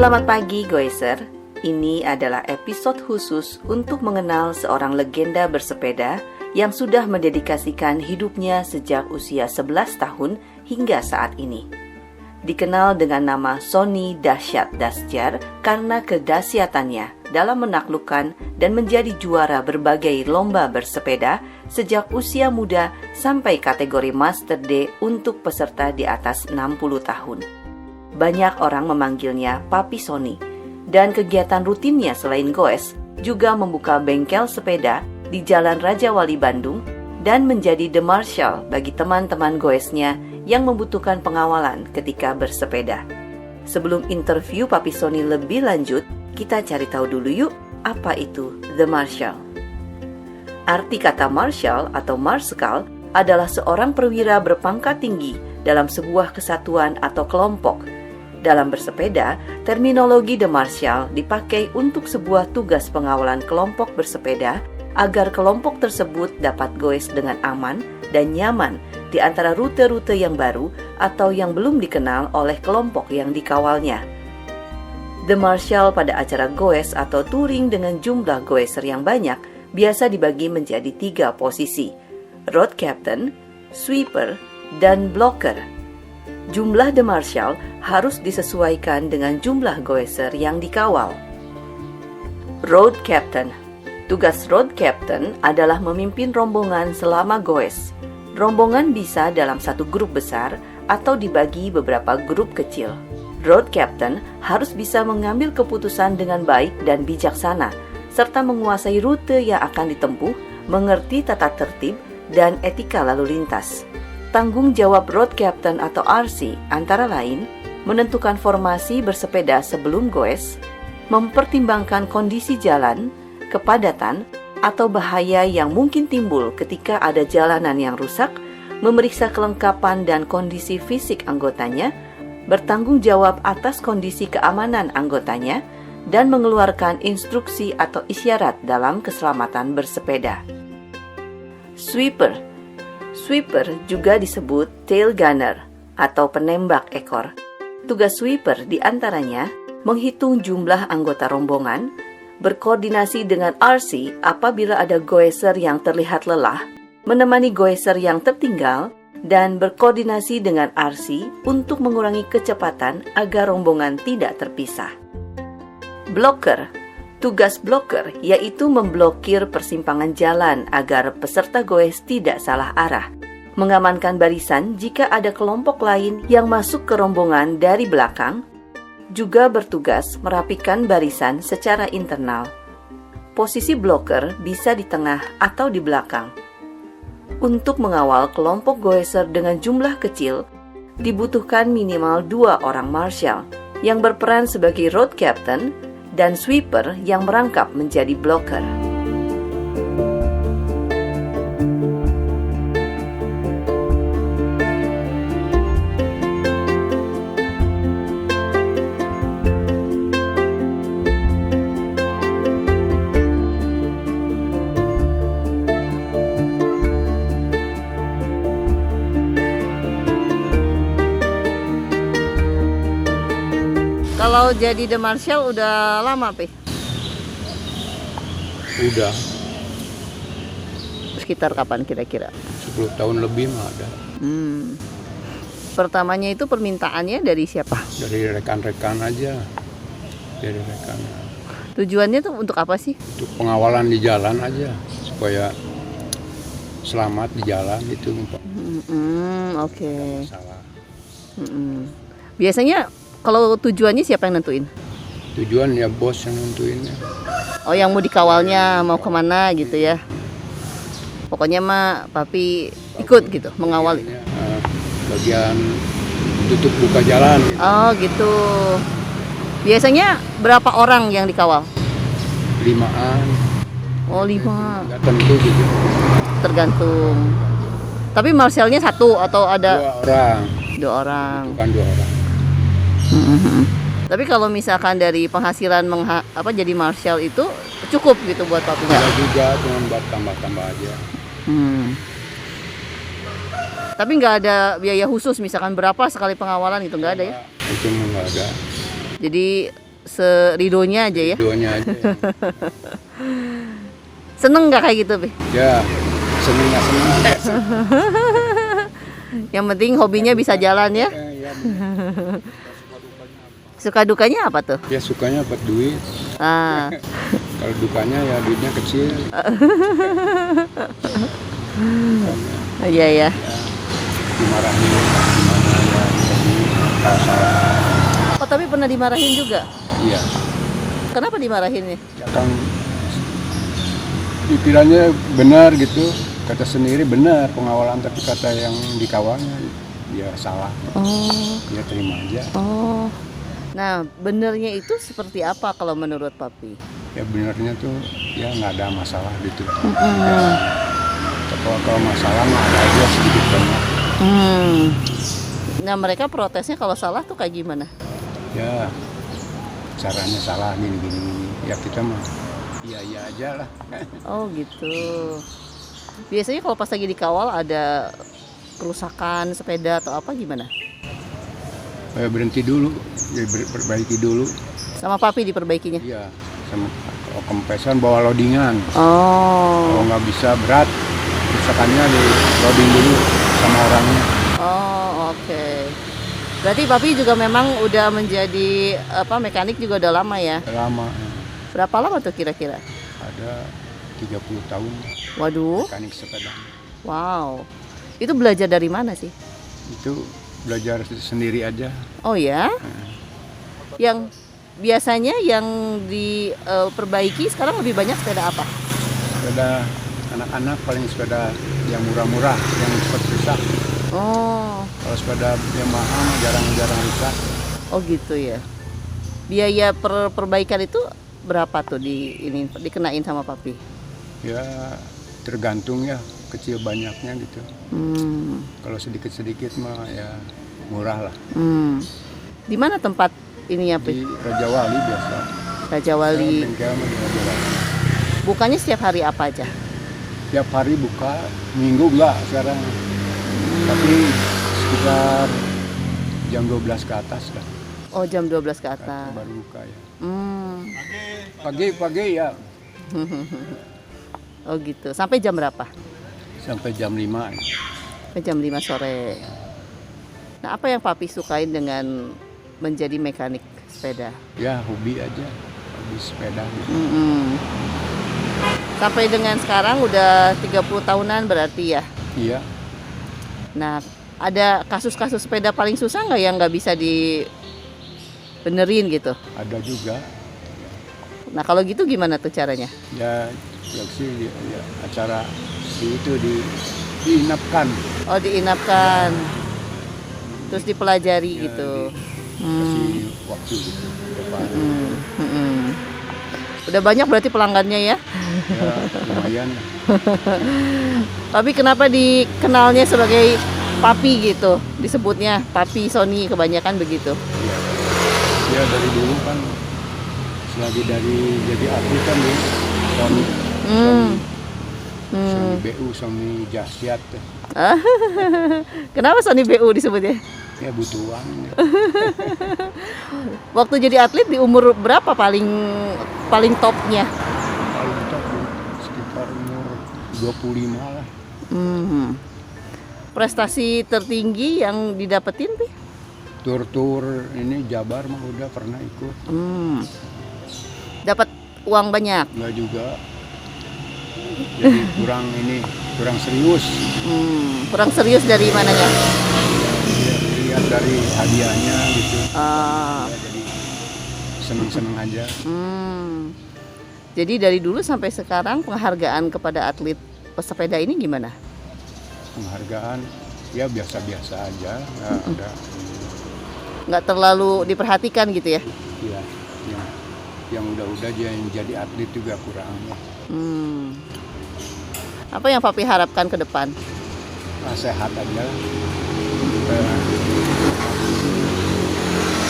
Selamat pagi, Goeser. Ini adalah episode khusus untuk mengenal seorang legenda bersepeda yang sudah mendedikasikan hidupnya sejak usia 11 tahun hingga saat ini. Dikenal dengan nama Sonny Dahsyat Dasjar karena kedahsyatannya dalam menaklukkan dan menjadi juara berbagai lomba bersepeda sejak usia muda sampai kategori Master D untuk peserta di atas 60 tahun. Banyak orang memanggilnya Papi Sonny, dan kegiatan rutinnya selain goes juga membuka bengkel sepeda di Jalan Raja Wali Bandung dan menjadi The Marshal bagi teman-teman goesnya yang membutuhkan pengawalan ketika bersepeda. Sebelum interview Papi Sonny lebih lanjut, kita cari tahu dulu yuk, apa itu The Marshal? Arti kata Marshal atau Marskal adalah seorang perwira berpangkat tinggi dalam sebuah kesatuan atau kelompok. Dalam bersepeda, terminologi The Marshal dipakai untuk sebuah tugas pengawalan kelompok bersepeda agar kelompok tersebut dapat goes dengan aman dan nyaman di antara rute-rute yang baru atau yang belum dikenal oleh kelompok yang dikawalnya. The Marshal pada acara goes atau touring dengan jumlah goeser yang banyak biasa dibagi menjadi 3 posisi: Road Captain, Sweeper, dan Blocker. Jumlah The Marshal harus disesuaikan dengan jumlah goeser yang dikawal. Road Captain. Tugas Road Captain adalah memimpin rombongan selama goes. Rombongan bisa dalam satu grup besar atau dibagi beberapa grup kecil. Road Captain harus bisa mengambil keputusan dengan baik dan bijaksana, serta menguasai rute yang akan ditempuh, mengerti tata tertib, dan etika lalu lintas. Tanggung jawab Road Captain atau RC antara lain menentukan formasi bersepeda sebelum goes, mempertimbangkan kondisi jalan, kepadatan, atau bahaya yang mungkin timbul ketika ada jalanan yang rusak, memeriksa kelengkapan dan kondisi fisik anggotanya, bertanggung jawab atas kondisi keamanan anggotanya, dan mengeluarkan instruksi atau isyarat dalam keselamatan bersepeda. Sweeper. Sweeper juga disebut tail gunner atau penembak ekor. Tugas sweeper diantaranya menghitung jumlah anggota rombongan, berkoordinasi dengan RC apabila ada goeser yang terlihat lelah, menemani goeser yang tertinggal, dan berkoordinasi dengan RC untuk mengurangi kecepatan agar rombongan tidak terpisah. Blocker. Tugas blocker yaitu memblokir persimpangan jalan agar peserta goes tidak salah arah, mengamankan barisan jika ada kelompok lain yang masuk ke rombongan dari belakang, juga bertugas merapikan barisan secara internal. Posisi blocker bisa di tengah atau di belakang. Untuk mengawal kelompok goeser dengan jumlah kecil, dibutuhkan minimal 2 orang marshal yang berperan sebagai road captain dan sweeper yang merangkap menjadi blocker. Kalau jadi The Marshal udah lama, Pi? Udah. Sekitar kapan kira-kira? 10 tahun lebih mah ada. Pertamanya itu permintaannya dari siapa? Dari rekan-rekan aja. Dari rekan. Tujuannya tuh untuk apa sih? Untuk pengawalan di jalan aja. Supaya selamat di jalan itu. Oke. Salah. Biasanya kalau tujuannya siapa yang nentuin? Tujuan ya bos yang nentuinnya. Oh, yang mau dikawalnya mau kemana gitu ya? Pokoknya mah Papi ikut gitu, mengawali. Bagian tutup buka jalan. Oh gitu. Biasanya berapa orang yang dikawal? 5-an. Oh 5. Nggak tentu gitu. Tergantung. Tapi marshalnya 1 atau ada? 2 orang. 2 orang. Bukan 2 orang. Tapi kalau misalkan dari penghasilan jadi marshal itu cukup gitu buat Papi nggak? Ada juga, cuma buat tambah-tambah aja. Tapi nggak ada biaya khusus misalkan berapa sekali pengawalan gitu, nggak ada ya? Itu nggak ada. Jadi seridonya aja ya. Duanya aja. Seneng nggak kayak gitu, Pi? Ya, seneng nggak seneng. Yang penting hobinya bisa jalan ya. Ya, bener. Suka dukanya apa tuh? Ya sukanya dapat duit. Ah, Kalau dukanya ya duitnya kecil. iya ya. Ya, dimarahin gimana ya jadi kalau salah. Oh, tapi pernah dimarahin juga. Iya. Kenapa dimarahinnya? Ya kan pikirannya benar gitu, kata sendiri benar pengawalan, tapi kata yang dikawalnya ya salah. Oh, Ya terima aja. oh. Nah, benernya itu seperti apa kalau menurut Papi? Ya benernya tuh ya nggak ada masalah gitu. Mm-mm. Ya, kalau masalah mah ada aja sedikit banyak. Nah, mereka protesnya kalau salah tuh kayak gimana? Ya caranya salah gini. Ya kita mah iya aja lah. Oh gitu. Biasanya kalau pas lagi dikawal ada kerusakan sepeda atau apa gimana? Berhenti dulu, ya perbaiki dulu. Sama Papi diperbaikinya? Iya, sama kalau kempesan bawa loadingan. Oh. Kalau nggak bisa berat, kerusakannya di loading dulu sama orangnya. Oh, oke. Berarti Papi juga memang udah menjadi mekanik juga udah lama ya? Lama, Berapa lama tuh kira-kira? ada 30 tahun Waduh, mekanik sepeda. wow. Itu belajar dari mana sih? Itu belajar sendiri aja. Oh ya? Yang biasanya yang diperbaiki sekarang lebih banyak sepeda apa? Sepeda anak-anak paling sepeda yang murah-murah, yang cepat rusak. Oh, Kalau sepeda yang mahal jarang-jarang rusak. oh gitu ya. Biaya perbaikan itu berapa tuh dikenain sama Papi? Ya tergantung ya, kecil banyaknya gitu. Kalau sedikit-sedikit mah ya murah lah. Di mana tempat ininya, Pi? Di Raja Wali biasa. Raja Wali. Bengkel mah di Raja Wali. Bukanya setiap hari apa aja? Tiap hari buka, minggu enggak sekarang. Tapi sekitar jam 12 ke atas lah. Oh, jam 12 ke atas. Baru buka ya. Pagi ya. Oh gitu. Sampai jam berapa? Sampai jam 5. Sampai jam 5 sore. Nah, apa yang Papi sukain dengan menjadi mekanik sepeda? Ya hobi aja, hobi sepeda gitu. Sampai dengan sekarang udah 30 tahunan berarti ya? Iya, Nah, ada kasus-kasus sepeda paling susah nggak yang nggak bisa dibenerin gitu? ada juga. Nah, kalau gitu gimana tuh caranya? Ya sih ya, acara diinapkan. Oh, diinapkan. Terus dipelajari Ya, gitu. Kasih waktu gitu depan. Udah banyak berarti pelanggannya ya? Ya lumayan. Tapi kenapa dikenalnya sebagai Papi gitu? Disebutnya Papi Sony kebanyakan begitu. Ya, ya dari dulu kan selagi dari jadi atlet kan ya Sony BU, Sony Jasyat. Kenapa Sony BU disebutnya? Ya butuh uang. Waktu jadi atlet di umur berapa paling topnya? Paling top sekitar umur 25 lah. Prestasi tertinggi yang didapetin, Pi? Tur ini Jabar mah udah pernah ikut. Dapat uang banyak? Enggak juga. Jadi kurang serius. Kurang serius dari mananya? Ya, lihat dari hadiahnya gitu. Ah. Ya, jadi seneng-seneng aja. Jadi dari dulu sampai sekarang penghargaan kepada atlet pesepeda ini gimana? Penghargaan ya biasa-biasa aja, Nggak terlalu diperhatikan gitu ya? ya yang udah aja yang jadi atlet juga kurang. Apa yang Papi harapkan ke depan? Sehat aja.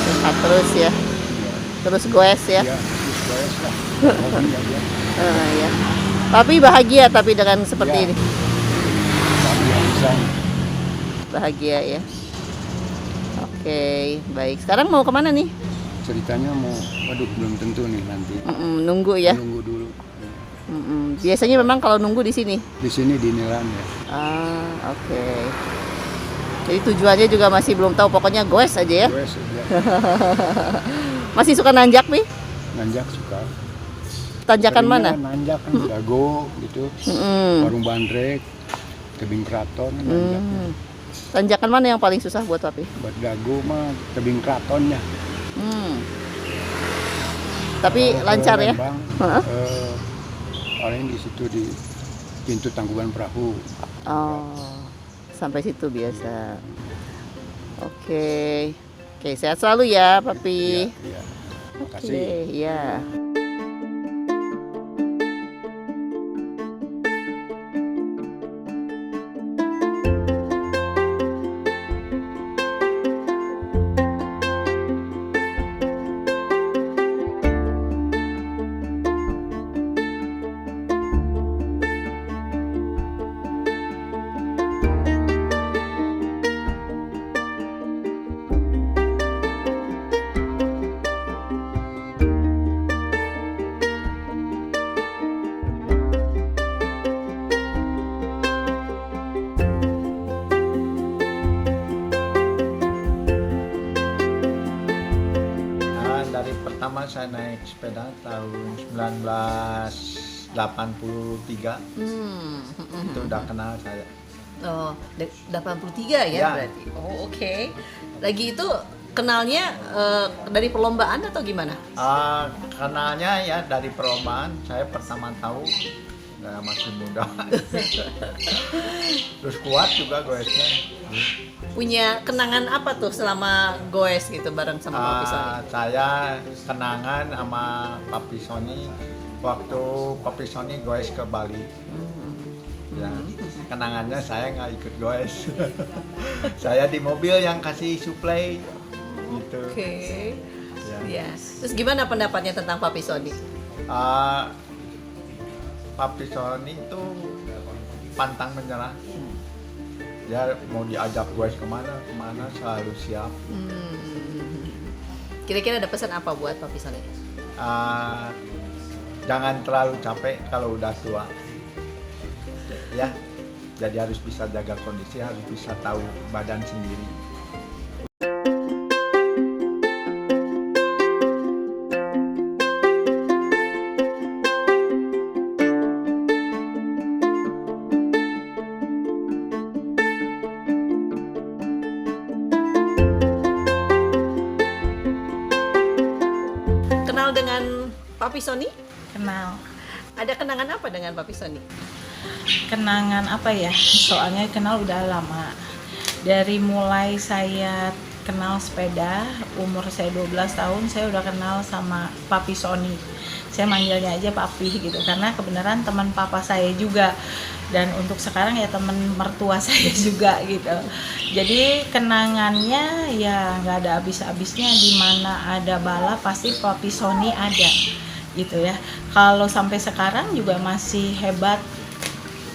Sehat terus ya? Terus goes ya? Ya, terus goes lah. Hobi aja. Ya. Papi bahagia tapi dengan seperti Ya. ini? Bisa. Bahagia ya? Oke, baik. Sekarang mau kemana nih? ceritanya mau, waduh belum tentu nih nanti. Nunggu ya. Nunggu dulu. Biasanya memang kalau nunggu di sini. Di sini di Nilan ya. Oke. Jadi tujuannya juga masih belum tahu, pokoknya goes aja ya. Goes ya. Masih suka nanjak nih? Nanjak suka. Tanjakan Seringnya mana? Nanjak kan Dago gitu. Warung Bandrek, Tebing Keraton nanjak. Tanjakan mana yang paling susah buat Papi? Buat Dago mah Tebing Keratonnya. Tapi Kalau lancar ke ya? Lembang, paling di situ di pintu Tangkuban Perahu. Sampai situ biasa. Oke, sehat selalu ya Papi. Iya. Oke, Makasih. ya. Dari pertama saya naik sepeda tahun 1983 itu udah kenal saya. 83 ya, Ya. berarti. Oke. Lagi itu kenalnya dari perlombaan atau gimana? Kenalnya ya dari perlombaan, saya pertama tahu masih muda. Terus kuat juga goesnya. Punya kenangan apa tuh selama goes gitu bareng sama Papi Sony? Saya kenangan sama Papi Sony waktu Papi Sony goes ke Bali. Ya, kenangannya saya nggak ikut goes. Saya di mobil yang kasih suplai gitu. Oke. Ya. Ya. Terus gimana pendapatnya tentang Papi Sony? Papi Sony itu pantang menyerah. Dia mau diajak goes kemana selalu siap. Kira-kira ada pesan apa buat Papi Sony? Jangan terlalu capek kalau udah tua. Ya, jadi harus bisa jaga kondisi, harus bisa tahu badan sendiri. Kenal dengan Papi Sony? Kenal. Ada kenangan apa dengan Papi Sony? Kenangan apa ya? Soalnya kenal udah lama. Dari mulai saya kenal sepeda, umur saya 12 tahun, saya udah kenal sama Papi Sony. Saya manggilnya aja Papi gitu, karena kebenaran teman papa saya juga. Dan untuk sekarang ya teman mertua saya juga gitu. Jadi kenangannya ya nggak ada habis-habisnya, di mana ada bala pasti Papi Sony ada gitu ya. Kalau sampai sekarang juga masih hebat,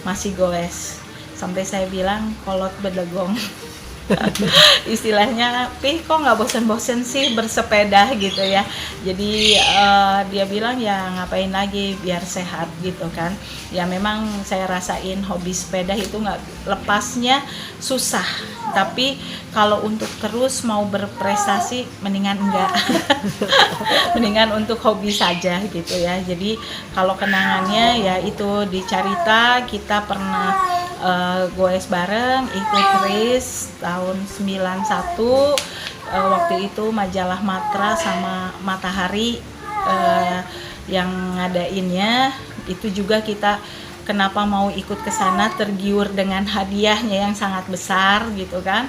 masih goes. Sampai saya bilang kolot bedegong. Istilahnya, Pih kok nggak bosen-bosen sih bersepeda gitu ya. Jadi dia bilang ya ngapain lagi biar sehat gitu kan. Ya memang saya rasain hobi sepeda itu nggak, lepasnya susah. Tapi kalau untuk terus mau berprestasi mendingan enggak. Mendingan untuk hobi saja gitu ya. Jadi kalau kenangannya ya itu di Carita kita pernah goes bareng, ikut race tahun 91. Waktu itu majalah Matra sama Matahari yang ngadainnya. Itu juga kita kenapa mau ikut ke sana, tergiur dengan hadiahnya yang sangat besar gitu kan.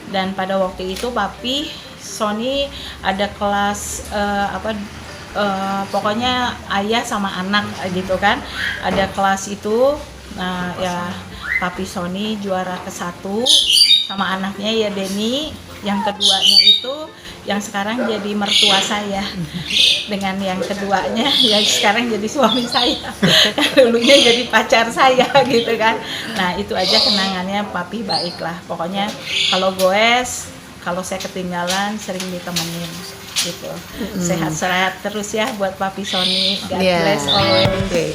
Dan pada waktu itu Papi Sony ada kelas pokoknya ayah sama anak gitu kan, ada kelas itu. Nah ya Papi Sony juara ke-1 sama anaknya ya Denny, yang keduanya itu yang sekarang jadi mertua saya, dengan yang keduanya ya sekarang jadi suami saya. Dulunya jadi pacar saya gitu kan. Nah itu aja kenangannya. Papi baik lah pokoknya. Kalau goes, kalau saya ketinggalan sering ditemenin. gitu. Sehat-sehat terus ya buat Papi Sony. God Yeah. bless always. Oke.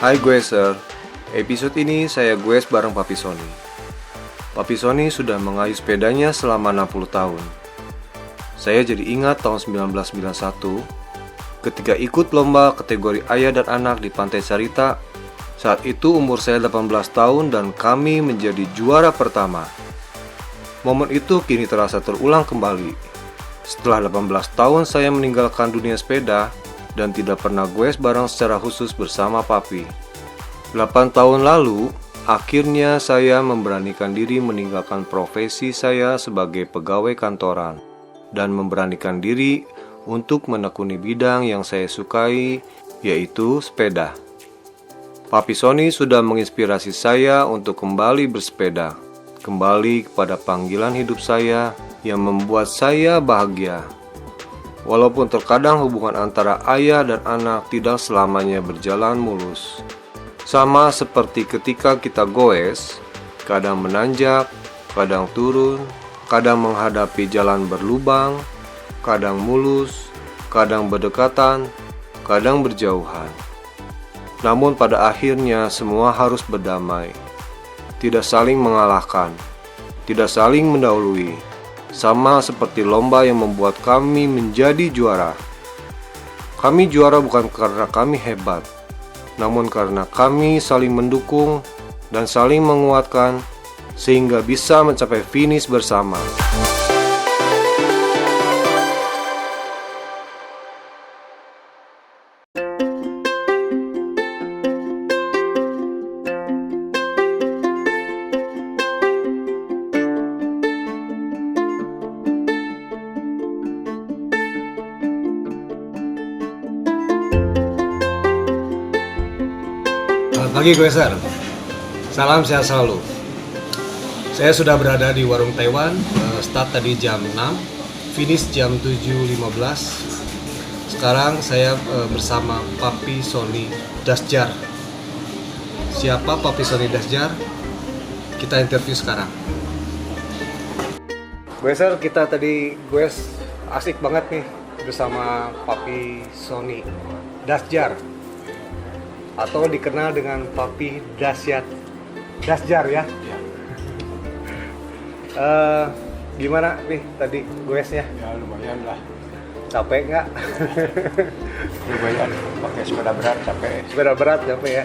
Hai Gueser, episode ini saya Gues bareng Papi Sony. Papi Sony sudah mengayuh sepedanya selama 60 tahun. Saya jadi ingat tahun 1991 ketika ikut lomba kategori ayah dan anak di Pantai Carita. Saat itu umur saya 18 tahun dan kami menjadi juara pertama. Momen itu kini terasa terulang kembali. Setelah 18 tahun saya meninggalkan dunia sepeda dan tidak pernah goes bareng secara khusus bersama Papi. 8 tahun lalu, akhirnya saya memberanikan diri meninggalkan profesi saya sebagai pegawai kantoran dan memberanikan diri untuk menekuni bidang yang saya sukai, yaitu sepeda. Papi Sony sudah menginspirasi saya untuk kembali bersepeda, kembali kepada panggilan hidup saya yang membuat saya bahagia. Walaupun terkadang hubungan antara ayah dan anak tidak selamanya berjalan mulus. Sama seperti ketika kita goes, kadang menanjak, kadang turun, kadang menghadapi jalan berlubang, kadang mulus, kadang berdekatan, kadang berjauhan. Namun pada akhirnya semua harus berdamai. Tidak saling mengalahkan, tidak saling mendahului. Sama seperti lomba yang membuat kami menjadi juara. Kami juara bukan karena kami hebat, namun karena kami saling mendukung dan saling menguatkan sehingga bisa mencapai finish bersama. Selamat pagi Gueser, salam sehat selalu. Saya sudah berada di warung Taiwan, start tadi jam 6, finish jam 7.15. Sekarang saya bersama Papi Sony Dasjar. Siapa Papi Sony Dasjar? Kita interview sekarang. Gueser, kita tadi asik banget nih bersama Papi Sony Dasjar, atau dikenal dengan Papi Dasyat Dasjar ya. Gimana nih tadi goesnya? Ya lumayan lah. Capek nggak? Lumayan pakai sepeda berat capek. Sepeda berat capek ya.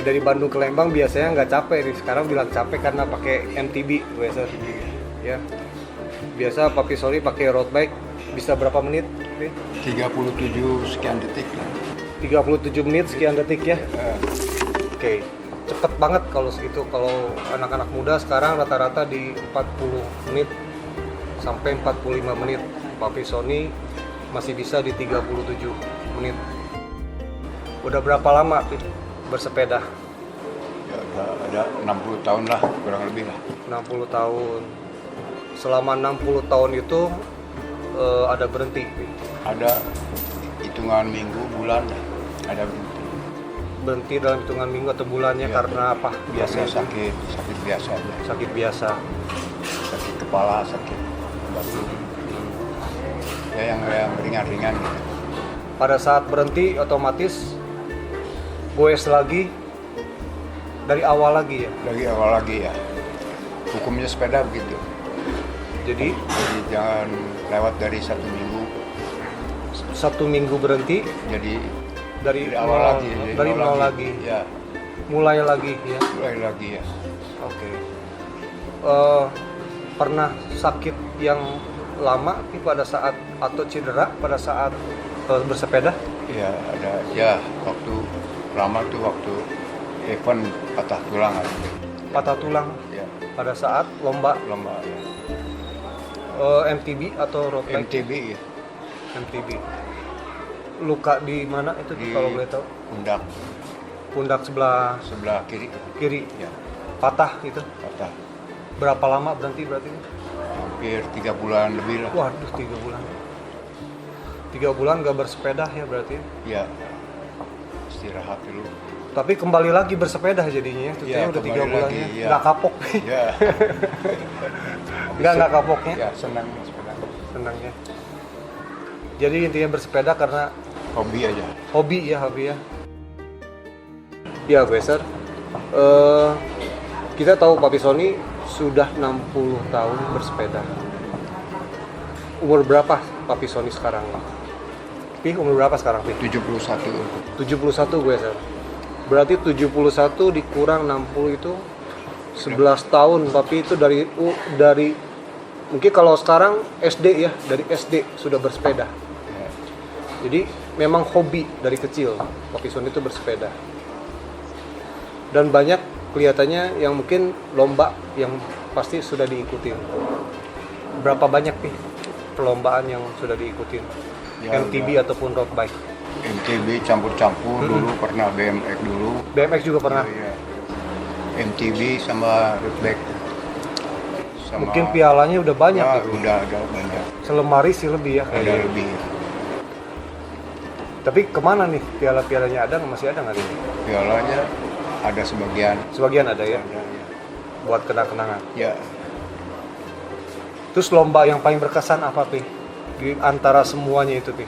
Dari Bandung ke Lembang biasanya nggak capek nih. Sekarang bilang capek karena pakai MTB goeser. Ya. Biasa Papi Sony pakai road bike bisa berapa menit? 37 sekian detik lah. 37 menit sekian detik ya. Oke. Cepet banget kalau segitu. Kalau anak-anak muda sekarang rata-rata di 40 menit sampai 45 menit. Papi Sony masih bisa di 37 menit. Udah berapa lama bersepeda? Ya ada 60 tahun lah, kurang lebih lah. 60 tahun. Selama 60 tahun itu ada berhenti? Ada hitungan minggu, bulan lah. Ada Berhenti dalam hitungan minggu atau bulannya ya, karena apa? Biasanya sakit biasa aja. Sakit biasa. Sakit kepala, sakit batu. Ya yang ringan-ringan gitu. Pada saat berhenti otomatis goes lagi dari awal lagi ya. Dari awal lagi ya. Hukumnya sepeda begitu. Jadi jangan lewat dari 1 minggu. 1 minggu berhenti Jadi dari awal lagi. Dari nol lagi. Ya. mulai lagi ya. Mulai lagi ya. Oke. Pernah sakit yang lama pada saat atau cedera pada saat bersepeda? Ya ada ya waktu lama tuh waktu event patah tulang. Patah tulang Ya, pada saat lomba lomba ya. MTB atau road bike? MTB ya. MTB. Luka di mana itu Di kalau boleh tahu? pundak Pundak sebelah kiri kiri. ya, Patah itu. patah. Berapa lama berarti? Hampir 3 bulan lebih lah. Waduh, 3 bulan. 3 bulan gak bersepeda ya berarti. Ya, istirahat dulu. Tapi kembali lagi bersepeda jadinya ya. Tentunya Ya, udah 3 kembali bulannya. lagi, ya. Nggak kapok. Ya. Nggak kapoknya. Ya, senang sepeda. Senangnya. Jadi intinya bersepeda karena Hobi aja. hobi ya. Ya, Beser. Kita tahu Papi Sony sudah 60 tahun bersepeda. Umur berapa Papi Sony sekarang? Pi, umur berapa sekarang, Pi? 71. 71 gue, Sir. Berarti 71 dikurang 60 itu 11 tahun. Papi itu dari mungkin kalau sekarang SD ya, dari SD sudah bersepeda. Ya. Jadi memang hobi dari kecil Papi Sony itu bersepeda. Dan banyak kelihatannya yang mungkin lomba yang pasti sudah diikutin. Berapa banyak nih perlombaan yang sudah diikutin? Ya, MTB udah. ataupun road bike? MTB campur-campur dulu pernah, BMX dulu. BMX juga pernah? Ya. MTB sama road bike. Sama, Mungkin pialanya udah banyak ya, gitu. udah ada banyak. Selemari sih lebih ya. Ada lebih. Tapi kemana nih piala-pialanya, ada nggak? Masih ada nggak ini? Pialanya ada sebagian. Sebagian ada ya, Ada, ya. buat kenang-kenangan. Ya, Terus lomba yang paling berkesan apa, Pi? Di antara semuanya itu, Pi?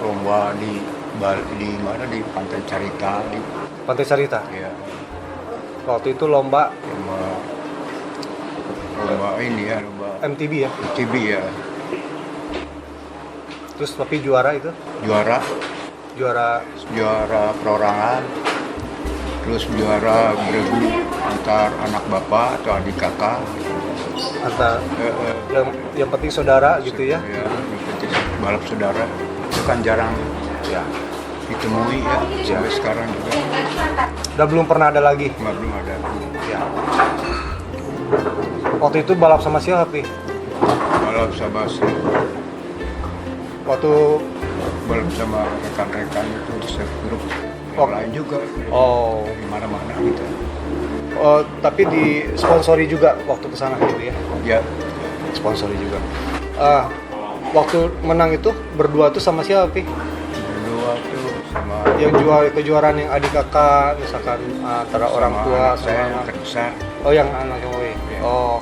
lomba di mana, di Pantai Carita di, Pantai Carita. ya, Waktu itu lomba lomba ini ya, lomba MTB ya. MTB ya. Terus Papi juara itu? Juara perorangan, terus juara beregu antar anak bapak atau adik kakak. Antar yang penting saudara gitu ya. Ya, balap saudara itu kan jarang Ya. ditemui ya, sampai sekarang juga Udah belum pernah ada lagi. belum ada. Ya. Waktu itu balap sama siapa, Pi? Balap sama Waktu balap sama rekan-rekan itu di grup yang Oh. lain juga di mana-mana gitu. Tapi disponsori juga waktu kesana gitu ya. Ya, Sponsori juga. Waktu menang itu berdua tuh sama siapa, Pi? berdua tuh sama Yang kejuaraan yang adik kakak misalkan antara orang sama tua anak sama saya yang anak. terbesar. Oh, yang anak Owe. Ya. Oh.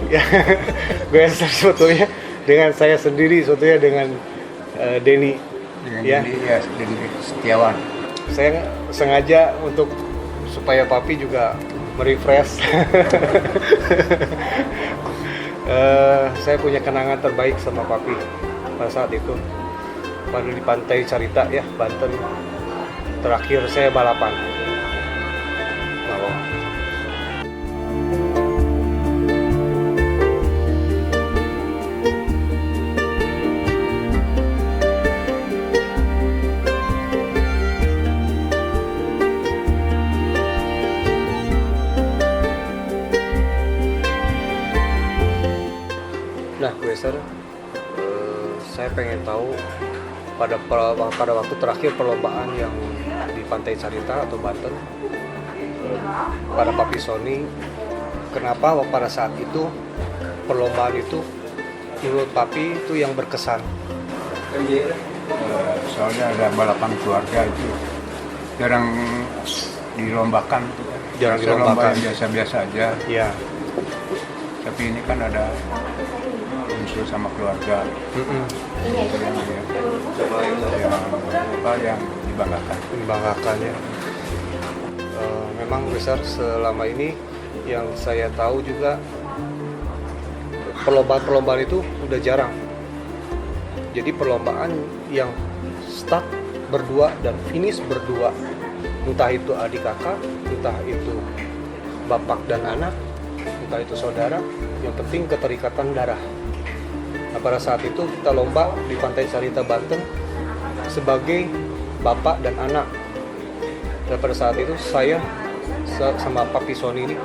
Ya, gue sebetulnya dengan saya sendiri sebetulnya dengan Denny. Dengan Ya. Denny Setiawan. Saya sengaja untuk supaya Papi juga merefresh. Saya punya kenangan terbaik sama Papi pada saat itu. Pada di Pantai Carita ya, Banten. Terakhir saya balapan. Nah, Weser, saya pengen tahu pada waktu terakhir perlombaan yang di Pantai Carita atau Banten, pada Papi Sony, kenapa pada saat itu perlombaan itu menurut Papi itu yang berkesan? Soalnya ada balapan keluarga itu jarang dilombakan. Jarang Biasa lomba dilombakan. yang biasa-biasa aja. Ya. Tapi ini kan ada unsur sama keluarga. Yang dibanggakan. Membanggakan ya. Memang besar selama ini yang saya tahu juga perlombaan itu udah jarang. Jadi perlombaan yang start berdua dan finish berdua entah itu adik kakak, entah itu bapak dan anak, entah itu saudara, yang penting keterikatan darah. Nah, pada saat itu kita lomba di Pantai Carita, Banten sebagai bapak dan anak. Dan pada saat itu saya sama Papi Sony ini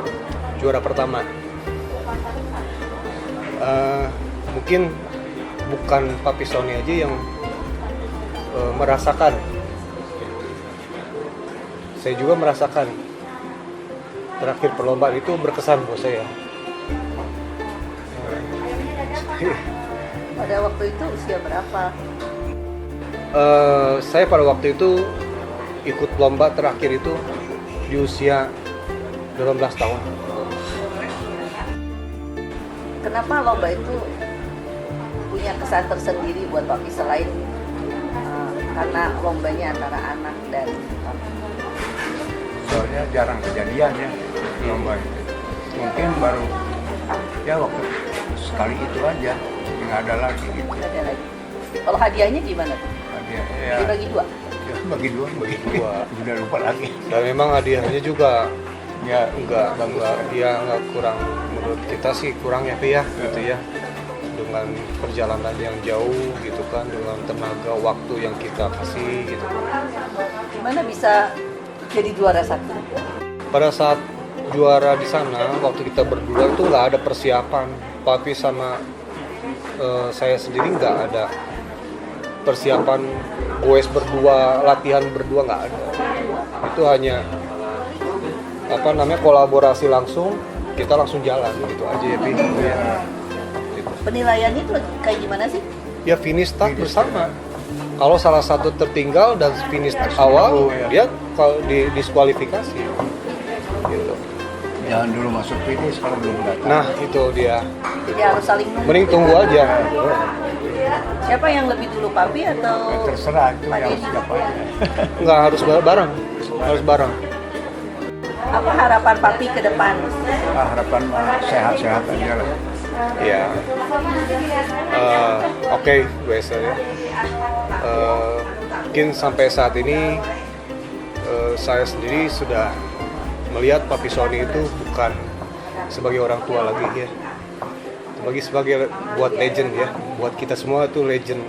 juara pertama. Mungkin bukan Papi Sony aja yang merasakan, saya juga merasakan. Terakhir perlombaan itu berkesan buat saya. Pada waktu itu usia berapa? Saya pada waktu itu ikut lomba terakhir itu di usia 18 tahun. Kenapa lomba itu punya kesan tersendiri buat Papi selain karena lombanya antara anak dan papi? Soalnya jarang kejadian ya lomba itu. Mungkin baru ya waktu sekali itu aja, nggak ada lagi gitu. Ada lagi. Kalau hadiahnya gimana tuh? Hadiah ya, Dibagi dua? ya bagi dua. Udah lupa lagi. Dan memang hadiahnya juga Ya enggak kurang, menurut kita sih kurang ya Pi ya, gitu ya. Dengan perjalanan yang jauh gitu kan, dengan tenaga waktu yang kita kasih gitu. Gimana bisa jadi juara satu? Pada saat juara di sana, waktu kita berdua itu nggak ada persiapan. Papi sama saya sendiri nggak ada persiapan goes berdua, latihan berdua, nggak ada. Itu hanya kolaborasi langsung, kita langsung jalan gitu aja ya Pi. Ya. Gitu. Penilaiannya itu kayak gimana sih? Ya finish start bersama. Kalau salah satu tertinggal dan finish awal, dia kalau diskualifikasi. Gitu. jangan dulu masuk finish kalau belum datang. Nah itu dia. Jadi harus saling nunggu. Mending tunggu aja. Siapa yang lebih dulu, Papi atau Terserah itu Pak yang Deddy? siapa aja. Nggak harus bareng, harus bareng. Apa harapan Papi ke depan? Harapan sehat-sehat aja lah. Ya. Oke, biasa ya. Mungkin sampai saat ini saya sendiri sudah melihat Papi Sony itu bukan sebagai orang tua lagi ya. Sebagai buat legend ya, buat kita semua itu legend.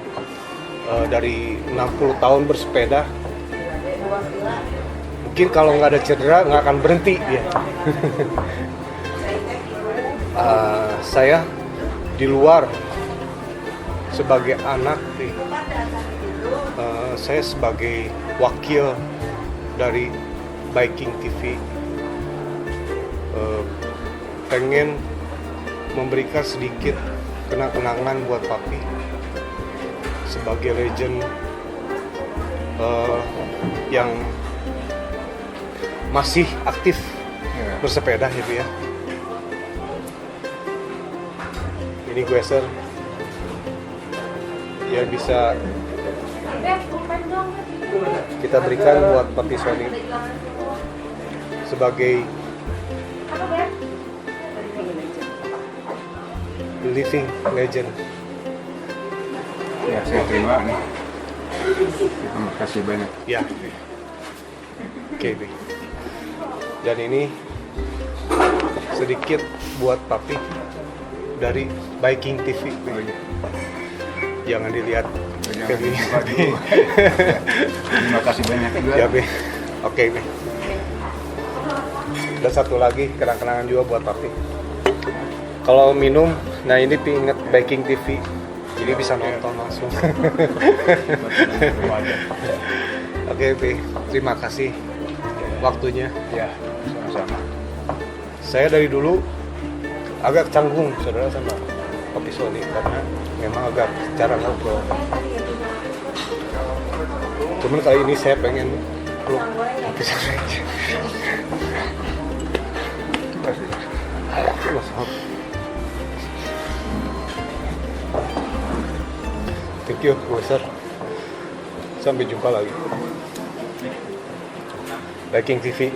Dari 60 tahun bersepeda, mungkin kalau nggak ada cedera nggak akan berhenti ya. Saya di luar sebagai anak, saya sebagai wakil dari Biking TV pengen memberikan sedikit kenang-kenangan buat Papi sebagai legend yang masih aktif bersepeda ya Bu ya. Ini Gueser ya bisa kita berikan buat Papi Sony sebagai living legend. Ya saya terima nih. Terima kasih banyak. Ya. Oke, Bi. Dan ini sedikit buat Papi dari Biking TV. Jangan dilihat Jangan ke sini. lupa dulu. Terima kasih banyak juga. Ya, Bi. Oke, Bi. Dan satu lagi kenang-kenangan juga buat Papi. Kalau minum, nah ini Pi inget Biking TV. Jadi bisa nonton langsung. Oke, Pi. Terima kasih waktunya. Ya, sama-sama. Saya dari dulu agak canggung saudara sama Papi Sony karena memang agak jarang ngobrol. Cuman kali ini saya pengen peluk Papi Sony aja. Thank you, Sir. Sampai jumpa lagi. Biking TV.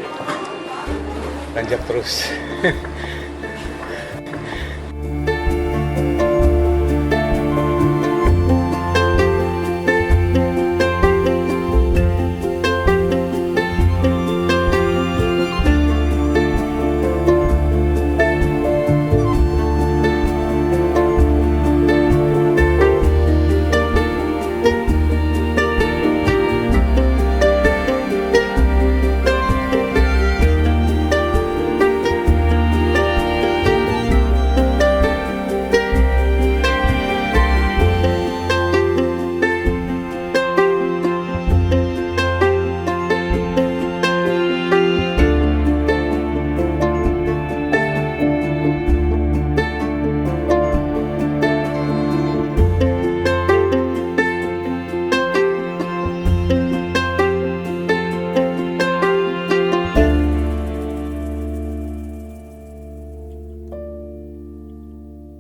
Lanjut terus.